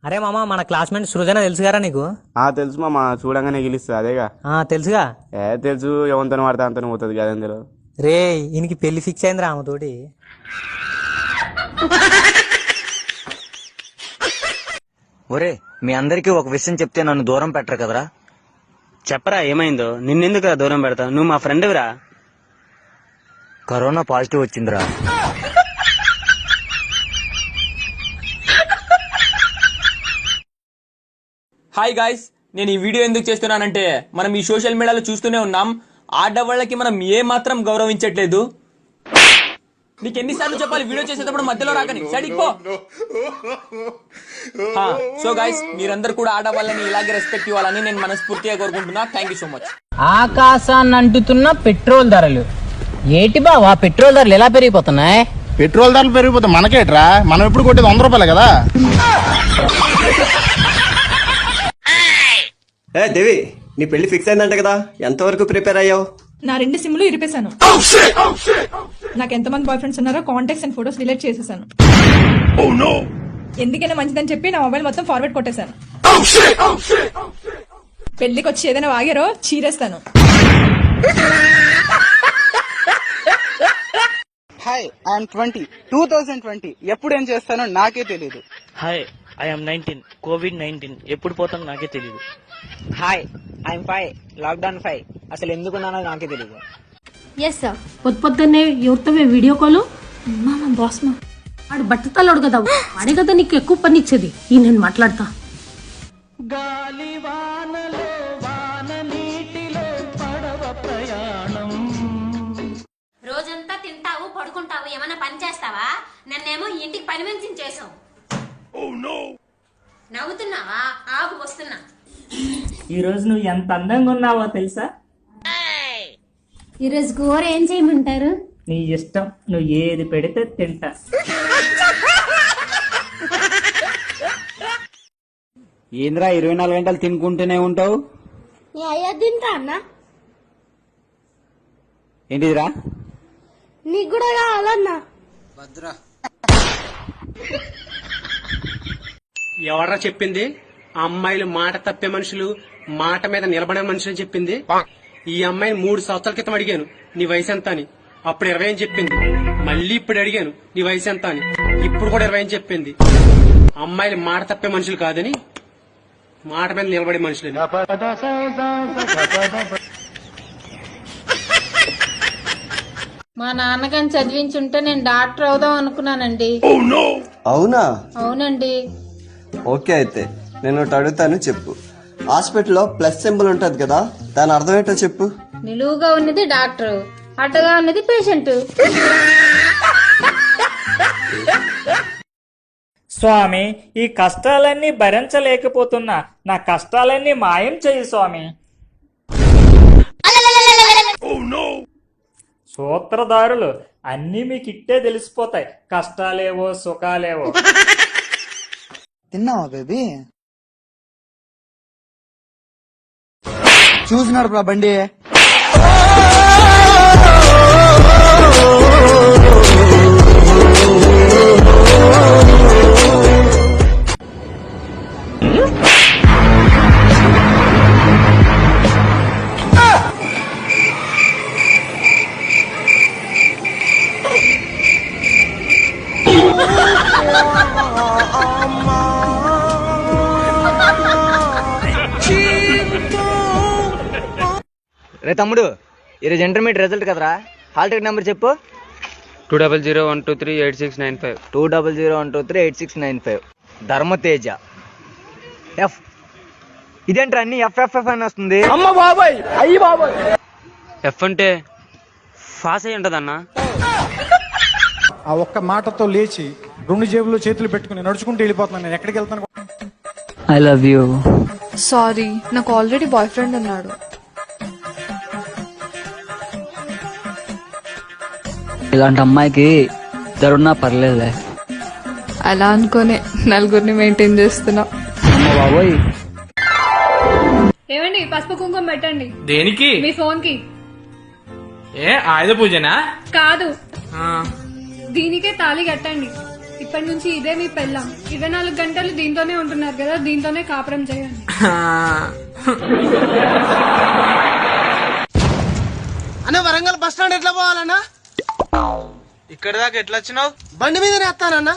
అరే మామ మన క్లాస్మేట్ సృజన తెలుసుగారా నీకు? తెలుసు మామ, చూడంగానే గెలుస్తుంది అదేగా. తెలుసుగా. తెలుసు, ఎవరితో పడితే అంతనే పోతుంది కదా అందులో. రే ఈయనకి పెళ్లి ఫిక్స్ అయిందిరా ఆమెతోటి. ఒరే మీ అందరికీ ఒక విషయం చెప్తే నన్ను దూరం పెట్టరు కదరా. చెప్పరా ఏమైందో? నిన్నెందుకురా దూరం పెడతా? నువ్వు మా ఫ్రెండ్విరా. కరోనా పాజిటివ్ వచ్చిందిరా. హాయ్ గాయ్స్, నేను ఈ వీడియో ఎందుకు చేస్తున్నానంటే మనం ఈ సోషల్ మీడియాలో చూస్తూనే ఉన్నాం, ఆడవాళ్ళకి మనం ఏ మాత్రం గౌరవించట్లేదు. నీకు ఎన్నిసార్లు చెప్పాలి వీడియో చేసేటప్పుడు మధ్యలో రాకని, సైడ్కి పో. సో గాయ్స్, మీరందరూ కూడా ఆడవాళ్ళని ఇలాగే రెస్పెక్ట్ ఇవ్వాలని నేను మనస్ఫూర్తిగా కోరుకుంటున్నా. Thank you so much. ఆకాశాన్ని అంటుతున్న పెట్రోల్ ధరలు ఏటి బావా? పెట్రోల్ ధరలు ఎలా పెరిగిపోతున్నాయి? పెట్రోల్ ధరలు పెరిగిపోతే మనకేట్రా, మనం ఎప్పుడు కొట్టేది 100 రూపాయలే కదా. దేవి, నీ పెళ్లి ఫిక్స్ అయిందంట కదా, ఎంతవరకు ప్రిపేర్ అయ్యావు? నా 2 సిమ్లు ఇరిపేశాను. నాకు ఎంతమంది బాయ్ ఫ్రెండ్స్ ఉన్నారో కాంటాక్ట్స్ అండ్ ఫోటోస్ డిలీట్ చేసేసాను. ఎందుకైనా మంచిదని చెప్పి నా మొబైల్ మొత్తం ఫార్వర్డ్ కొట్టేశాను. పెళ్లికి వచ్చి ఏదైనా వాగారో చీరేస్తాను. హాయ్, ఐఎమ్ 2020 ఎప్పుడు ఏం చేస్తానో నాకే తెలీదు. హాయ్, ఐఎమ్ 19 COVID-19 ఎప్పుడు పోతాం నాకే తెలీదు. హాయ్, ఐఎమ్ 5 లాక్డౌన్ 5 అసలు ఎందుకున్నానో నాకే తెలియదు. ఎస్ సార్, పొద్దున్నే ఎవరితో వీడియో కాల్? మా బాస్ మా వాడు బట్టతలోడు కదా, వాడే కదా నీకు ఎక్కువ పని ఇచ్చేది. ఈ నేను మాట్లాడతా. గాలి వానలో వాన నీటిలో పడవ ప్రయాణం. రోజంతా తింటావు పడుకుంటావు, ఏమన్నా పని చేస్తావా? నన్నేమో ఇంటికి పని మంచి చేసావు. నవ్వుతున్నావా? ఆగు, వస్తున్నా. ఈ రోజు నువ్వు ఎంత అందంగా ఉన్నావో తెలుసా? ఈరోజు కూర ఏం చేయమంటారు? నీ ఇష్టం, నువ్వు ఏది పెడితే తింటా. ఏంద్రా 24 గంటలు తినుకుంటూనే ఉంటావు? అయ్యా తింటా అన్న. ఏంటిదిరా? నీకు కూడా కావాలన్నా? ఎవరా చెప్పింది? ఆ అమ్మాయిలు మాట తప్పే మనుషులు, మాట మీద నిలబడే మనుషులు చెప్పింది. ఈ అమ్మాయిని 3 సంవత్సరాల క్రితం అడిగాను నీ వయసు ఎంత అని, అప్పుడు 20 అని చెప్పింది. మళ్ళీ ఇప్పుడు అడిగాను నీ వయసు ఎంత అని, ఇప్పుడు కూడా 20 అని చెప్పింది. అమ్మాయిలు మాట తప్పే మనుషులు కాదని, మాట మీద నిలబడే మనుషులు. మా నాన్నగారిని చదివించుంటే నేను డాక్టర్ అవుదాం అనుకున్నానండి. అవునా? అవునండి. ఓకే, అయితే నేను ఒకటి అడుగుతాను, చెప్పు. హాస్పిటల్లో ప్లస్ సింబల్ ఉంటది కదా, దాని అర్థం ఏంటో చెప్పు. నిలువుగా ఉన్నది డాక్టర్, అడ్డగా ఉన్నది పేషెంట్. స్వామి, ఈ కష్టాలన్నీ భరించలేకపోతున్నా, నా కష్టాలన్నీ మాయం చెయ్యి స్వామి. సూత్రధారులు అన్నీ మీకు ఇట్టే తెలిసిపోతాయి, కష్టాలేవో సుఖాలేవో. తిన్నావా బేబీ? చూసినాడు ప్రా బండి. రే తమ్ముడు, ఈరోజు ఇంటర్మీడియట్ రిజల్ట్ కదరా, హాల్ టికెట్ నెంబర్ చెప్పు. 2001238695. 2001238695. ధర్మతేజ ఎఫ్. ఇదేంట్రా అన్ని ఎఫ్ఎఫ్ఎఫ్ అని వస్తుంది? అమ్మ బాబాయ్, అయ్యి బాబాయ్. ఎఫ్ అంటే ఫాస్ అయి ఉంటదన్నా. ఆ ఒక్క మాటతో లేచి 2 జేబుల్లో చేతులు పెట్టుకుని నడుచుకుంటూ వెళ్ళిపోతున్నాను. నేను ఎక్కడికి వెళ్తాను? I love you. సారీ, నాకు ఆల్రెడీ బాయ్ ఫ్రెండ్ ఉన్నాడు. ఇలాంటి అమ్మాయికి ఇద్దరున్నా పర్లేదులే. అలా అనుకోనే నలుగురిని మెయింటైన్ చేస్తున్నా. అమ్మ బాబోయ్. ఏమండి, పసుపు కుంకుమ పెట్టండి. దేనికి? మీ ఫోన్ కి. ఏ ఆయుధ పూజనా? కాదు, దీనికే తాళి కట్టండి. ఇప్పటి నుంచి ఇదే మీ పెళ్ళాం 24 గంటలు దీంతోనే ఉంటున్నారు కదా, దీంతోనే కాపురం చేయండి. అన్న వరంగల్ బస్ స్టాండ్ ఎట్లా పోవాలన్నా? ఇక్కడ దాకా ఎట్లా వచ్చినావు? బండి మీదనే వస్తానన్నా.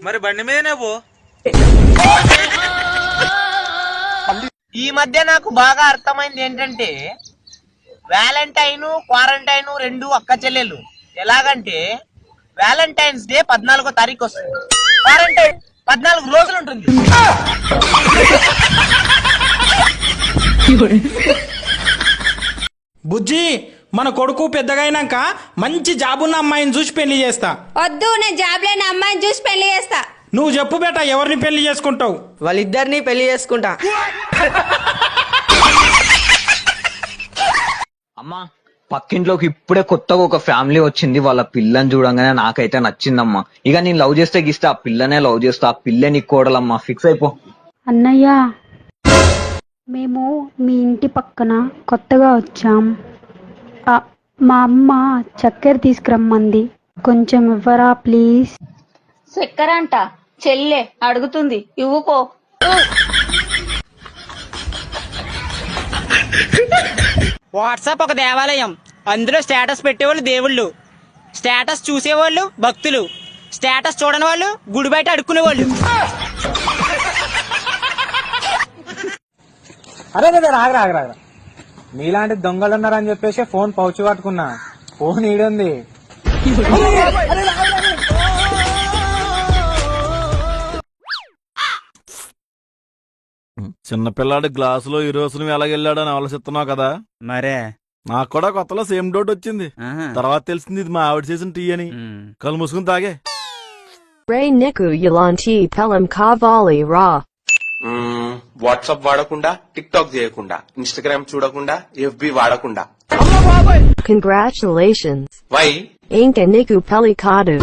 మరి బండి మీదనే పో. ఈ మధ్య నాకు బాగా అర్థమైంది ఏంటంటే వ్యాలంటైన్ క్వారంటైన్ రెండు అక్క చెల్లెలు. ఎలాగంటే వ్యాలంటైన్స్ డే 14వ తారీఖు వస్తుంది, క్వారంటైన్ 14 రోజులు ఉంటుంది. బుజ్జి, మన కొడుకు పెద్దగైనాక మంచి జాబున్న అమ్మాయిని చూసి పెళ్లి చేస్తా. వద్దు, నేను జాబ్ లేని అమ్మాయిని చూసి పెళ్లి చేస్తా. నువ్వు చెప్పు బేటా, ఎవరిని పెళ్లి చేసుకుంటావు? వాళ్ళిద్దరిని పెళ్లి చేసుకుంటా. అమ్మా, పక్కింట్లోకి ఇప్పుడే కొత్తగా ఒక ఫ్యామిలీ వచ్చింది. వాళ్ళ పిల్లని చూడంగానే నాకైతే నచ్చిందమ్మా. ఇక నేను లవ్ చేస్తే గిస్తే ఆ పిల్లనే లవ్ చేస్తా. ఆ పిల్లే నీ కోడలమ్మా, ఫిక్స్ అయిపో. అన్నయ్య, మేము మీ ఇంటి పక్కన కొత్తగా వచ్చాం. మా అమ్మ చక్కెర తీసుకురమ్మంది, కొంచెం ఇవ్వరా ప్లీజ్? చక్కెర అంట చెల్లె అడుగుతుంది, ఇవ్వుకో. వాట్సాప్ ఒక దేవాలయం. అందులో స్టేటస్ పెట్టేవాళ్ళు దేవుళ్ళు, స్టేటస్ చూసేవాళ్ళు భక్తులు, స్టేటస్ చూడని వాళ్ళు గుడి బయట అడుక్కునే వాళ్ళు. అరే రాగరా, మీలాంటి దొంగలు ఉన్నారని చెప్పేసి ఫోన్ పౌచి పట్టుకున్నా. ఫోన్ ఈడుంది. చిన్నపిల్లాడి గ్లాసులో ఈ రోజు నువ్వు ఎలాగెళ్ళాడని ఆలోచిస్తున్నావు కదా. మరే నాకు కూడా కొత్తలో సేమ్ డౌట్ వచ్చింది. తర్వాత తెలిసింది ఇది మా ఆవిడ చేసిన టీ అని. కళ్ళు మూసుకుని తాగే. వాట్సాప్ వాడకుండా, టిక్ టాక్ చేయకుండా, ఇన్స్టాగ్రామ్ చూడకుండా, ఎఫ్బి వాడకుండా. కంగ్రాచులేషన్స్. వై? ఇంక నీకు పెళ్లి కాదు.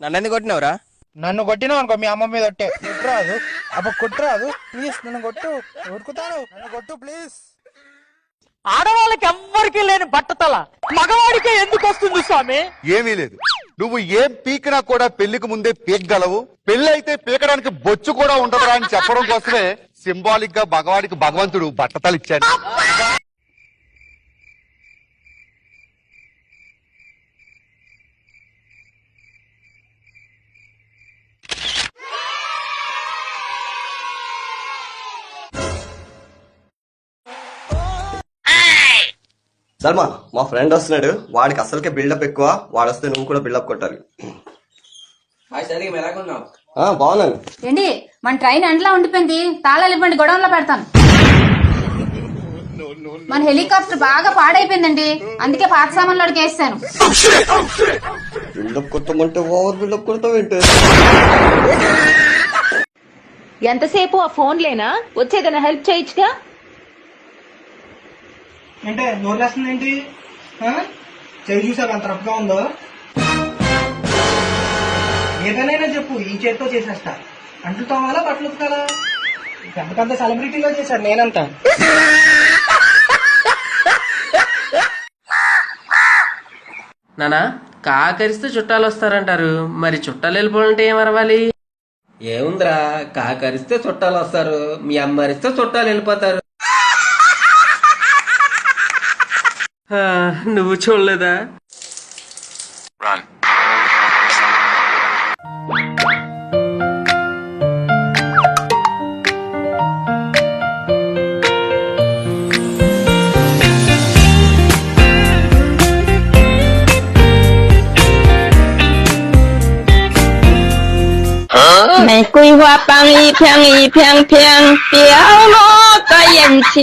నన్ను ఎందుకు కొట్టినవరా? నన్ను కొట్టినావు అనుకో మీ అమ్మ మీద ఒట్టే. కొట్టరాదు అబ్బ, కొట్టరాదు ప్లీజ్. నన్ను కొట్టు, ఉరుకుతాను. నన్ను కొట్టు ప్లీజ్. ఆడవాళ్ళకి ఎవ్వరికి లేని బట్టతల మగవాడికే ఎందుకు వస్తుంది స్వామి? ఏమీ లేదు, నువ్వు ఏం పీకినా కూడా పెళ్లికి ముందే పీకగలవు. పెళ్లి అయితే పీకడానికి బొచ్చు కూడా ఉండదురా అని చెప్పడం కోసమే సింబాలిక్ గా మగవాడికి భగవంతుడు బట్టతలు ఇచ్చాడు. సల్మా, మా ఫ్రెండ్ వస్తున్నాడు, వాడికి అసలుకే బిల్డప్ ఎక్కువ. వాడు వస్తే నువ్వు కూడా బిల్డప్ కొట్టాలి. బాగున్నాను. ఏంటి మన ట్రైన్ ఎండలా ఉండిపోయింది, తాళాలు ఇవ్వండి, గొడవలో పెడతాను. మన హెలికాప్టర్ బాగా పాడైపోయిందండి, అందుకే పాత సామాన్లు అడిగేస్తాను. బిల్డప్ కొట్టమంటే ఓవర్ బిల్డప్ కొడతావేంటి? ఎంతసేపు ఆ ఫోన్ లేనా, వచ్చేదైనా హెల్ప్ చేయొచ్చుగా. అంటే నోరు లేస్తుంది ఏంటి? చేయి చూసాక అంత రఫ్గా ఉందో? ఏదైనా చెప్పు, ఈ చేతితో చేసేస్తా. అంట్లు తోమాలా, బట్టలు ఉతకాలా? ఎంతకంత సెలబ్రిటీలో చేశారు నేనంతా. నానా, కాకరిస్తే చుట్టాలు వస్తారంటారు, మరి చుట్టాలు వెళ్ళిపోవాలంటే ఏమరవాలి? ఏముందిరా, కాకరిస్తే చుట్టాలు వస్తారు, మీ అమ్మరిస్తే చుట్టాలు వెళ్ళిపోతారు. నువ్వు చూడలేదా?玫瑰花瓣一片一片片掉落在眼前。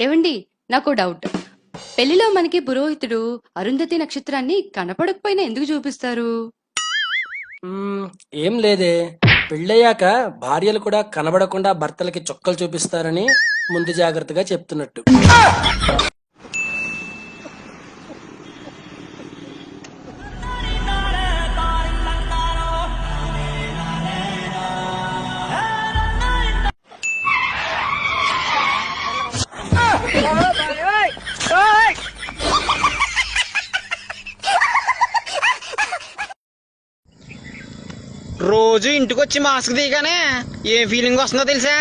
ఏవండి, నాకు డౌట్. పెళ్లిలో మనకి పురోహితుడు అరుంధతి నక్షత్రాన్ని కనపడకపోయినా ఎందుకు చూపిస్తారు? ఏం లేదే, పెళ్ళయ్యాక భార్యలు కూడా కనబడకుండా భర్తలకి చొక్కలు చూపిస్తారని ముందు జాగ్రత్తగా చెప్తున్నట్టు. రోజు ఇంటికి వచ్చి మాస్క్ దిగానే ఏ ఫీలింగ్ వస్తుందో తెలుసా?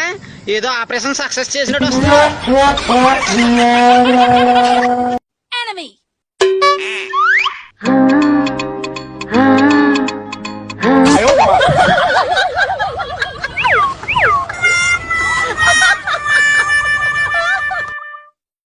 ఏదో ఆపరేషన్ సక్సెస్ చేసినట్టు వస్తుంది.